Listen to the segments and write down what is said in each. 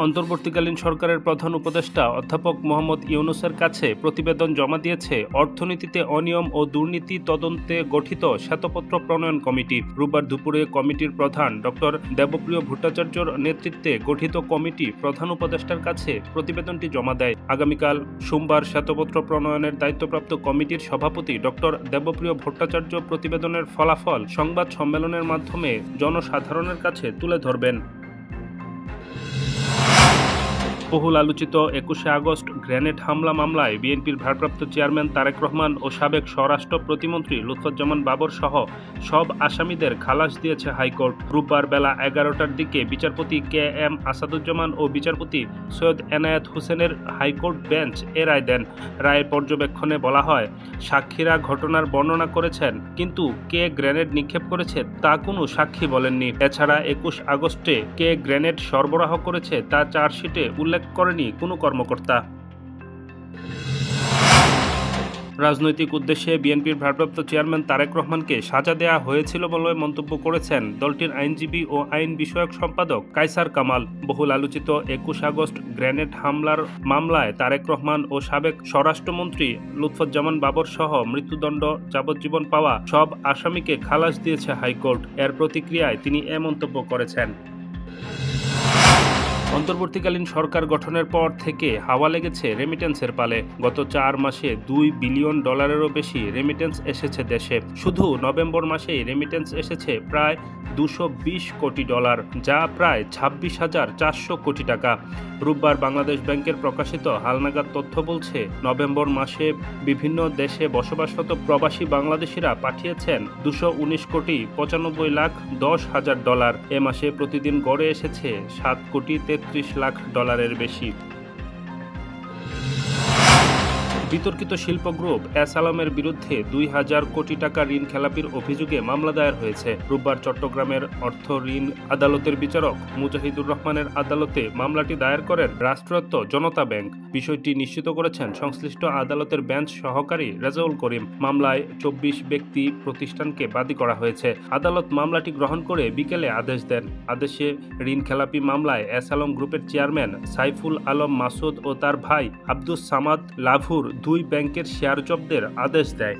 অন্তর্বর্তীকালীন সরকারের প্রধান উপদেষ্টা অধ্যাপক মোহাম্মদ ইউনূসের কাছে প্রতিবেদন জমা দিয়েছে অর্থনীতিতে অনিয়ম ও দুর্নীতি তদন্তে গঠিত শ্বেতপত্র প্রণয়ন কমিটি। রোববার দুপুরে কমিটির প্রধান ডক্টর দেবপ্রিয় ভট্টাচার্যর নেতৃত্বে গঠিত কমিটি প্রধান উপদেষ্টার কাছে প্রতিবেদনটি জমা দেয়। আগামীকাল সোমবার শ্বেতপত্র প্রণয়নের দায়িত্বপ্রাপ্ত কমিটির সভাপতি ডক্টর দেবপ্রিয় ভট্টাচার্য প্রতিবেদনের ফলাফল সংবাদ সম্মেলনের মাধ্যমে জনসাধারণের কাছে তুলে ধরবেন। বহুল আলোচিত ২১শে আগস্ট গ্রেনেড হামলা মামলায় বিএনপির ভারপ্রাপ্ত চেয়ারম্যান তারেক রহমান ও সাবেক স্বরাষ্ট্র প্রতিমন্ত্রী লুৎফুজ্জামান বাবর সহ সব আসামিদের খালাস দিয়েছে হাইকোর্ট। রোববার বেলা ১১টার দিকে বিচারপতি কে এম আসাদুজ্জামান ও বিচারপতি সৈয়দ এনায়েত হোসেনের হাইকোর্ট বেঞ্চ এ রায় দেন। রায়ের পর্যবেক্ষণে বলা হয়, সাক্ষীরা ঘটনার বর্ণনা করেছেন, কিন্তু কে গ্রেনেড নিক্ষেপ করেছে তা কোনো সাক্ষী বলেননি। এছাড়া ২১ আগস্টে কে গ্রেনেড সরবরাহ করেছে তা চার্জশিটে উল্লেখ করেনি কোনো কর্মকর্তা। রাজনৈতিক উদ্দেশ্যে বিএনপির ভারপ্রাপ্ত চেয়ারম্যান তারেক রহমানকে সাজা দেওয়া হয়েছিল বলে মন্তব্য করেছেন দলটির আইনজীবী ও আইন বিষয়ক সম্পাদক কায়সার কামাল। বহুল আলোচিত ২১ আগস্ট গ্রেনেড হামলার মামলায় তারেক রহমান ও সাবেক স্বরাষ্ট্রমন্ত্রী লুৎফুজ্জামান বাবর সহ মৃত্যুদণ্ড যাবজ্জীবন পাওয়া সব আসামিকে খালাস দিয়েছে হাইকোর্ট। এর প্রতিক্রিয়ায় তিনি এ মন্তব্য করেছেন। অন্তর্বর্তীকালীন সরকার গঠনের পর থেকে হাওয়া লেগেছে রেমিটেন্সের পালে। গত ৪ মাসে $২ বিলিয়ন বেশি রেমিটেন্স এসেছে দেশে। শুধু নভেম্বর মাসেই রেমিটেন্স এসেছে প্রায় $২২০ কোটি, যা প্রায় ২৬,৪০০ কোটি টাকা। রোববার বাংলাদেশ ব্যাংকের প্রকাশিত হালনাগাদ তথ্য বলছে, নভেম্বর মাসে বিভিন্ন দেশে বসবাসরত প্রবাসী বাংলাদেশিরা পাঠিয়েছেন $২১,৯৫,১০,০০০। এ মাসে প্রতিদিন গড়ে এসেছে $৭,৩৩,০০,০০০ বেশি। বিতর্কিত শিল্প গ্রুপ এস আলমের বিরুদ্ধে ২,০০০ কোটি টাকা ঋণ খেলাপির অভিযোগে মামলা দায়ের হয়েছে। রোববার চট্টগ্রামের অর্থ ঋণ আদালতের বিচারক মুজাহিদুর রহমানের আদালতে মামলাটি দায়ের করেন রাষ্ট্রায়ত্ত জনতা ব্যাংক। বিষয়টি নিশ্চিত করেছেন সংশ্লিষ্ট আদালতের বেঞ্চ সহকারী রেজাউল করিম। মামলায় ২৪ ব্যক্তি প্রতিষ্ঠানকে বাদী করা হয়েছে। আদালত মামলাটি গ্রহণ করে বিকেলে আদেশ দেন। আদেশে ঋণ খেলাপি মামলায় এস আলম গ্রুপের চেয়ারম্যান সাইফুল আলম মাসুদ ও তার ভাই আব্দুস সামাদ লাভুর ২ ব্যাংকের শেয়ার জব্দের আদেশ দেয়।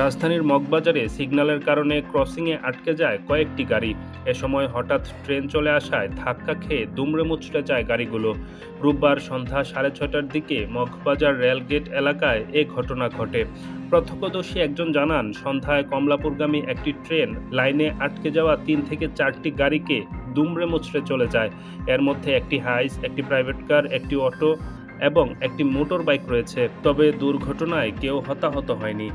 রাজধানীর মগবাজারে সিগন্যালের কারণে ক্রসিংয়ে আটকে যায় কয়েকটি গাড়ি। এ সময় হঠাৎ ট্রেন চলে আসায় ধাক্কা খেয়ে দুমড়ে মুচড়ে যায় গাড়িগুলো। রোববার সন্ধ্যা ৬:৩০টার দিকে মগবাজার রেলগেট এলাকায় এ ঘটনা ঘটে। প্রত্যক্ষদর্শী একজন জানান, সন্ধ্যায় কমলাপুরগামী একটি ট্রেন লাইনে আটকে যাওয়া ৩ থেকে ৪টি গাড়িকে দুমড়ে মুচড়ে চলে যায়। এর মধ্যে একটি হাইস, একটি প্রাইভেট কার, একটি অটো এবং একটি মোটর বাইক রয়েছে। তবে দুর্ঘটনায় কেউ হতাহত হয়নি।